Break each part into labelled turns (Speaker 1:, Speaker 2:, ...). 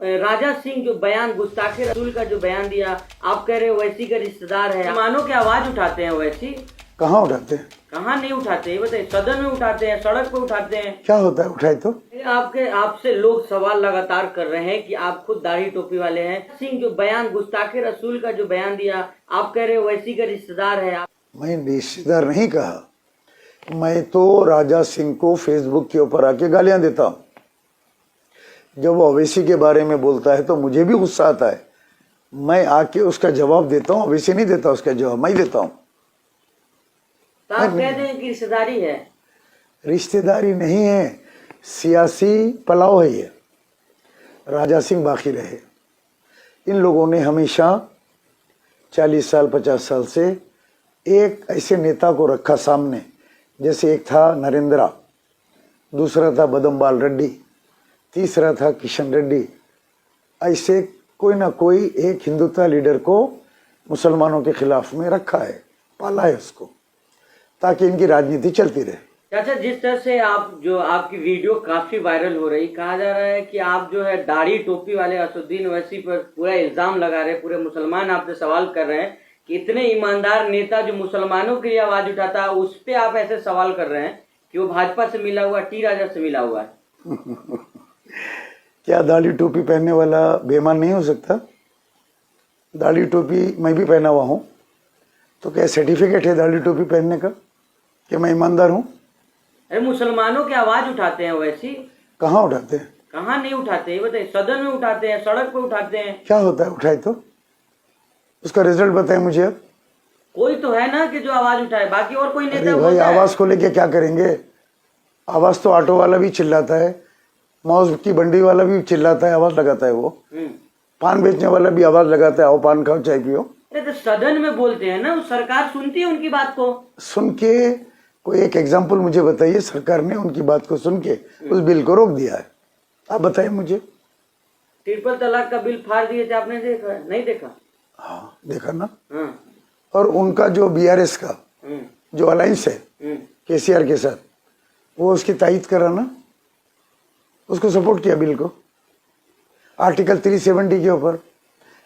Speaker 1: राजा सिंह जो बयान गुस्ताखे रसूल का जो बयान दिया, आप कह रहे हो वैसी का रिश्तेदार है, मानो की आवाज उठाते हैं वैसी?
Speaker 2: कहाँ उठाते हैं?
Speaker 1: कहाँ नहीं उठाते, ये बताइए। सदन में उठाते हैं, सड़क पे उठाते हैं।
Speaker 2: क्या होता है उठाए तो?
Speaker 1: आपसे लोग सवाल लगातार कर रहे हैं कि आप खुद दाढ़ी टोपी वाले हैं। सिंह जो बयान गुस्ताखे रसूल का जो बयान दिया, आप कह रहे हो वैसी का रिश्तेदार है।
Speaker 2: मैं रिश्तेदार नहीं कहा, मैं तो राजा सिंह को फेसबुक के ऊपर आके गालियां देता हूँ। जब वो अवैसी के बारे में बोलता है तो मुझे भी गुस्सा आता है, मैं आके उसका जवाब देता हूँ। अवैसी नहीं देता उसका जवाब, मैं देता हूँ।
Speaker 1: तो आप कहते हैं कि रिश्तेदारी है?
Speaker 2: रिश्तेदारी नहीं है, सियासी पलाव है ये। राजा सिंह बाकी रहे। इन लोगों ने हमेशा 40 साल 50 साल से एक ऐसे नेता को रखा सामने, जैसे एक था नरेंद्र, दूसरा था बदमबाल रेड्डी, तीसरा था किशन रेड्डी। ऐसे कोई ना कोई एक हिंदुत्व लीडर को मुसलमानों के खिलाफ में रखा है, पाला है उसको, ताकि इनकी राजनीति चलती रहे।
Speaker 1: अच्छा, जिस तरह से आपकी वीडियो काफी वायरल हो रही, कहा जा रहा है कि आप जो है दाढ़ी टोपी वाले असदुद्दीन ओवैसी पर पूरा इल्जाम लगा रहे हैं, पूरे मुसलमान आपसे सवाल कर रहे हैं कि इतने ईमानदार नेता जो मुसलमानों के लिए आवाज उठाता है, उस पे आप ऐसे सवाल कर रहे हैं कि वो भाजपा से मिला हुआ, टी राजा से मिला हुआ है।
Speaker 2: क्या दाढ़ी टोपी पहनने वाला बेईमान नहीं हो सकता? दाढ़ी टोपी मैं भी पहना हुआ हूँ, तो क्या सर्टिफिकेट है दाढ़ी टोपी पहनने का कि मैं ईमानदार हूँ?
Speaker 1: अरे मुसलमानों की आवाज उठाते हैं वैसी?
Speaker 2: कहाँ उठाते हैं?
Speaker 1: कहाँ नहीं उठाते, ये बताइए। सदन में उठाते हैं, सड़क पे उठाते हैं।
Speaker 2: क्या होता है उठाए तो? उसका रिजल्ट बताएं मुझे। अब
Speaker 1: कोई तो है ना कि जो आवाज उठाए, बाकी और कोई नेता
Speaker 2: भाई आवाज को लेके क्या करेंगे? आवाज तो ऑटो वाला भी चिल्लाता है, मौज की बंडी वाला भी चिल्लाता है, आवाज लगाता है। वो पान बेचने वाला भी आवाज लगाता है, आओ पान खाओ चाय पियो।
Speaker 1: अरे तो सदन में बोलते हैं ना, सरकार सुनती है उनकी बात को।
Speaker 2: सुन के कोई एक एग्जाम्पल मुझे बताइए, सरकार ने उनकी बात को सुन के उस बिल को रोक दिया है, आप बताइए मुझे।
Speaker 1: ट्रिपल तलाक का बिल फाड़ दिए थे, आपने देखा? नहीं देखा?
Speaker 2: हाँ देखा ना।
Speaker 1: हाँ।
Speaker 2: और उनका जो बीआरएस का जो अलायंस है केसीआर के साथ, वो उसकी तायद करा ना, उसको सपोर्ट किया बिल को, आर्टिकल 370 के ऊपर।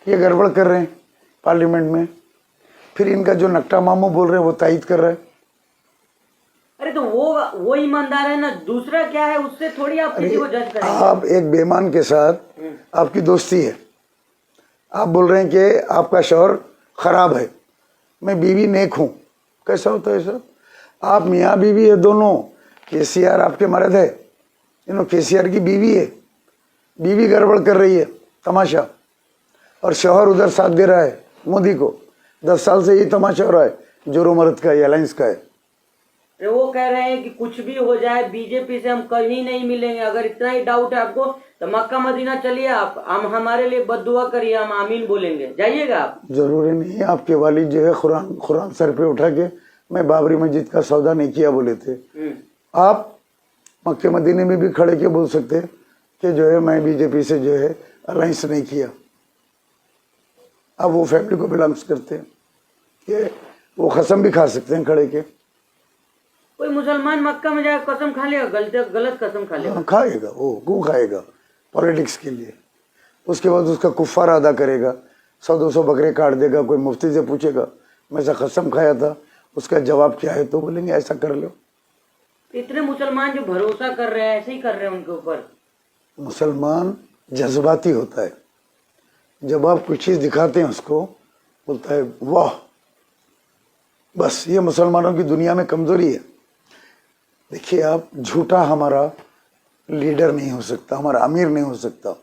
Speaker 2: ये गड़बड़ कर रहे हैं पार्लियामेंट में, फिर इनका जो नक्टा मामू बोल रहे हैं वो तायद कर रहा है।
Speaker 1: अरे तो वो ईमानदार है ना, दूसरा क्या है, उससे थोड़ी आप किसी को जज करेंगे।
Speaker 2: आप एक बेईमान के साथ आपकी दोस्ती है, आप बोल रहे हैं कि आपका शौहर खराब है, मैं बीवी नेक हूं, कैसा होता है सर? आप मियाँ बीवी है दोनों, केसीआर आपके मर्द है, केसीआर की बीवी है, बीवी गड़बड़ कर रही है, तमाशा, और शौहर उधर साथ दे रहा है मोदी को। 10 साल से ये तमाशा हो रहा है, जोरो मर्द का, अलायंस का है।
Speaker 1: वो कह रहे हैं कि कुछ भी हो जाए बीजेपी से हम कहीं नहीं मिलेंगे। अगर इतना ही डाउट है आपको तो मक्का मदीना चलिए, आप हम हमारे लिए बद्दुआ करिए, हम आमीन बोलेंगे, जाइएगा आप। जरूरी
Speaker 2: नहीं है। आपके वालिद जो है कुरान सर पे उठा के मैं बाबरी मस्जिद का सौदा नहीं किया बोले थे। आप मक्के मदीने में भी खड़े के बोल सकते हैं कि जो है मैं बीजेपी से जो है अलायंस नहीं किया। अब वो फैमिली को बिलोंग्स करते हैं कि वो कसम भी खा सकते हैं खड़े के।
Speaker 1: कोई मुसलमान मक्का में जाकर कसम खा लेगा, गलत कसम खा लेगा?
Speaker 2: खाएगा, वो क्यों खाएगा? पॉलिटिक्स के लिए। उसके बाद उसका कुफ्फार अदा करेगा, 100-200 बकरे काट देगा। कोई मुफ्ती से पूछेगा मैं ऐसा कसम खाया था, उसका जवाब क्या है, तो बोलेंगे ऐसा कर लो।
Speaker 1: इतने मुसलमान जो भरोसा कर रहे हैं, ऐसे ही कर रहे हैं उनके ऊपर।
Speaker 2: मुसलमान जज्बाती होता है, जब आप कुछ चीज दिखाते हैं उसको बोलता है वाह। बस ये मुसलमानों की दुनिया में कमजोरी है। देखिए आप, झूठा हमारा लीडर नहीं हो सकता, हमारा अमीर नहीं हो सकता।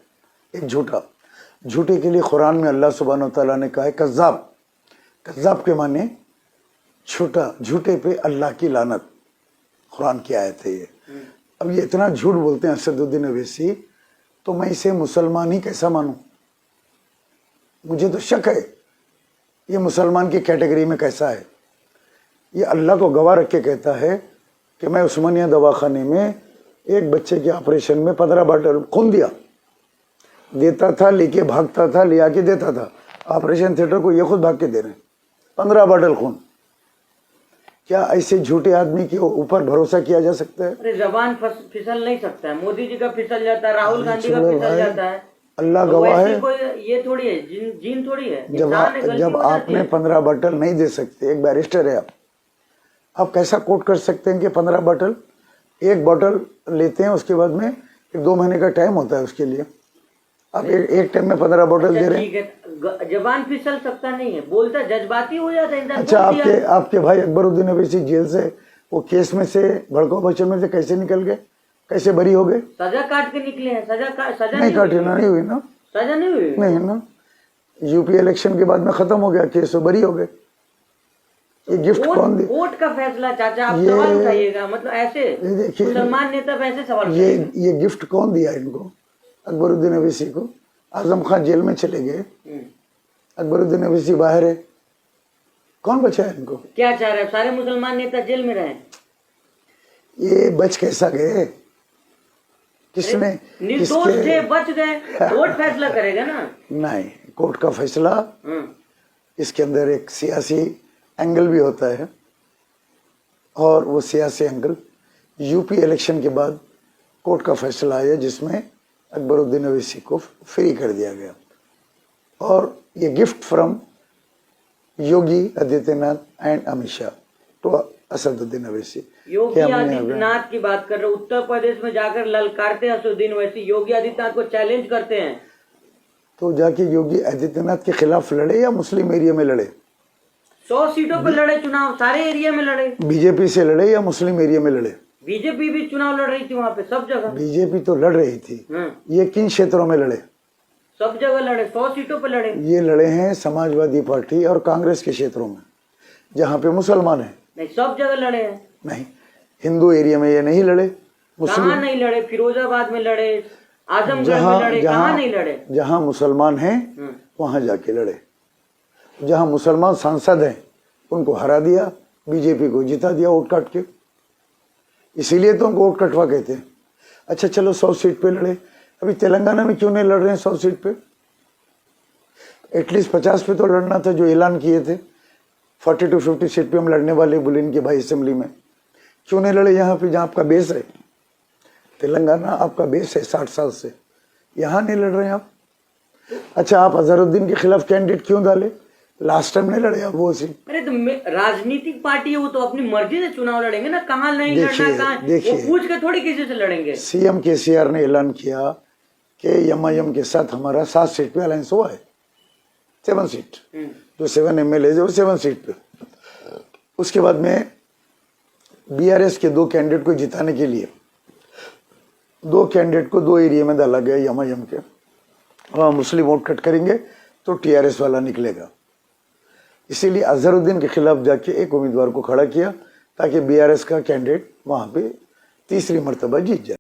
Speaker 2: एक झूठे के लिए कुरान में अल्लाह सुब्हानहू तआला ने कहा है कज़्ज़ाब। कज़्ज़ाब के माने झूठा, झूठे पे अल्लाह की लानत, कुरान की आयत है ये। अब ये इतना झूठ बोलते हैं असदुद्दीन ओवैसी, तो मैं इसे मुसलमान ही कैसा मानूं? मुझे तो शक है ये मुसलमान की कैटेगरी में कैसा है। ये अल्लाह को गवाह रख के कहता है कि मैं उस्मानिया दवाखाने में एक बच्चे के ऑपरेशन में 15 बॉटल खून देता था, लेके भागता था, ले आके देता था ऑपरेशन थिएटर को। ये खुद भाग के दे रहे हैं 15 बॉटल खून। क्या ऐसे झूठे आदमी के ऊपर भरोसा किया जा सकता है?
Speaker 1: अरे जबान फिसल नहीं सकता है। मोदी जी का फिसल जाता है, राहुल गांधी का फिसल जाता है।
Speaker 2: अल्लाह
Speaker 1: तो
Speaker 2: गवाह
Speaker 1: वैसे
Speaker 2: है।
Speaker 1: कोई ये थोड़ी है, जीन थोड़ी है,
Speaker 2: जब
Speaker 1: इंसान है, गलती
Speaker 2: जब
Speaker 1: हो जाती
Speaker 2: आपने
Speaker 1: है।
Speaker 2: 15 बॉटल नहीं दे सकते, एक बैरिस्टर है आप कैसा कोट कर सकते हैं कि 15 बॉटल, एक बॉटल लेते हैं उसके बाद में 2 महीने का टाइम होता है उसके लिए, आप एक टाइम में 15 बॉटल दे रहे हैं।
Speaker 1: ठीक है, जबान फिसल सकता नहीं है, बोलता जज्बाती हो जाता है इंसान।
Speaker 2: अच्छा,
Speaker 1: बोल दिया।
Speaker 2: आपके भाई अकबरुद्दीन अवैसी जेल से, वो केस में से, भड़काऊ बच्चों में से कैसे निकल गए, कैसे बरी हो गए?
Speaker 1: सजा काट के निकले हैं, सजा
Speaker 2: नहीं काटी ना, नहीं हुई ना,
Speaker 1: सजा नहीं हुई।
Speaker 2: नहीं ना, यूपी इलेक्शन के बाद में खत्म हो गया केस, बरी हो गए। ये गिफ्ट कौन दे?
Speaker 1: कोर्ट का फैसला चाचा, आप सवाल उठाइएगा, मतलब ऐसे
Speaker 2: देखिए,
Speaker 1: मुसलमान नेता वैसे सवाल
Speaker 2: ये गिफ्ट कौन दिया इनको, अकबरुद्दीन अवैसी को? आजम खान जेल में चले गए, अकबरुद्दीन अवैसी बाहर है, कौन बचा है इनको?
Speaker 1: क्या चाह रहे हैं सारे मुसलमान नेता जेल में रहे?
Speaker 2: ये बच कैसा गए? किसने?
Speaker 1: निर्दोष थे, बच गए, कोर्ट फैसला करेगा ना।
Speaker 2: नहीं, कोर्ट का फैसला, इसके अंदर एक सियासी एंगल भी होता है, और वो सियासी एंगल यूपी इलेक्शन के बाद कोर्ट का फैसला आया जिसमें अकबरुद्दीन अवैसी को फ्री कर दिया गया, और ये gift from Yogi Adityanath and Amit Shah to Asaduddin Owaisi.
Speaker 1: Yogi Adityanath की बात कर रहे हो, उत्तर प्रदेश में जाकर ललकारते हैं असदुद्दीन अवैसी, योगी आदित्यनाथ को चैलेंज करते हैं।
Speaker 2: तो जाके योगी आदित्यनाथ के खिलाफ लड़े या मुस्लिम एरिया में लड़े?
Speaker 1: 100 सीटों पर लड़े चुनाव, सारे एरिया में लड़े।
Speaker 2: बीजेपी से लड़े या मुस्लिम एरिया में लड़े?
Speaker 1: बीजेपी भी चुनाव लड़ रही थी वहां पे, सब जगह
Speaker 2: बीजेपी तो लड़ रही थी, ये किन क्षेत्रों में लड़े?
Speaker 1: सब जगह लड़े, 100 सीटों पर लड़े।
Speaker 2: ये लड़े हैं समाजवादी पार्टी और कांग्रेस के क्षेत्रों में, जहाँ पे मुसलमान है।
Speaker 1: नहीं, सब जगह लड़े हैं।
Speaker 2: नहीं, हिंदू एरिया में ये नहीं लड़े।
Speaker 1: कहाँ नहीं लड़े? फिरोजाबाद में लड़े, आजमगढ़ में लड़े, कहाँ नहीं लड़े?
Speaker 2: जहाँ मुसलमान हैं वहां जाके लड़े, जहाँ मुसलमान सांसद हैं उनको हरा दिया, बीजेपी को जिता दिया वोट काट के, इसीलिए तो उनको वोट कटवा कहते हैं। अच्छा चलो 100 सीट पे लड़े, अभी तेलंगाना में क्यों नहीं लड़ रहे हैं 100 सीट पे? एटलीस्ट 50 पे तो लड़ना था, जो ऐलान किए थे 40 to 50 सीट पे हम लड़ने वाले, बुलेन के भाई असेंबली में। क्यों नहीं लड़े यहाँ पे जहाँ आपका बेस है? तेलंगाना आपका बेस है 60 साल से, यहाँ नहीं लड़ रहे हैं आप। अच्छा, आप अजहरुद्दीन के खिलाफ कैंडिडेट क्यों डाले? लास्ट टाइम नहीं लड़े आप वो सीट।
Speaker 1: अरे तो राजनीतिक पार्टी है, वो तो अपनी मर्जी से चुनाव लड़ेंगे ना, कहाँ नहीं लड़ना, कहाँ वो पूछ के थोड़ी किसी से लड़ेंगे।
Speaker 2: सीएम केसीआर ने ऐलान किया कि एमआईएम के साथ हमारा 7 सीट पे अलायंस हुआ है, 7 सीट, जो 7 MLA है वो 7 सीट पे। उसके बाद में बीआरएस के 2 कैंडिडेट को जिताने के लिए 2 कैंडिडेट को 2 एरिया में डाला गया एमआईएम के, वहाँ मुस्लिम वोट कट करेंगे तो टीआरएस वाला निकलेगा, इसीलिए अजहरुद्दीन के खिलाफ जाके एक उम्मीदवार को खड़ा किया ताकि बीआरएस का कैंडिडेट वहाँ पे तीसरी मर्तबा जीत जाए।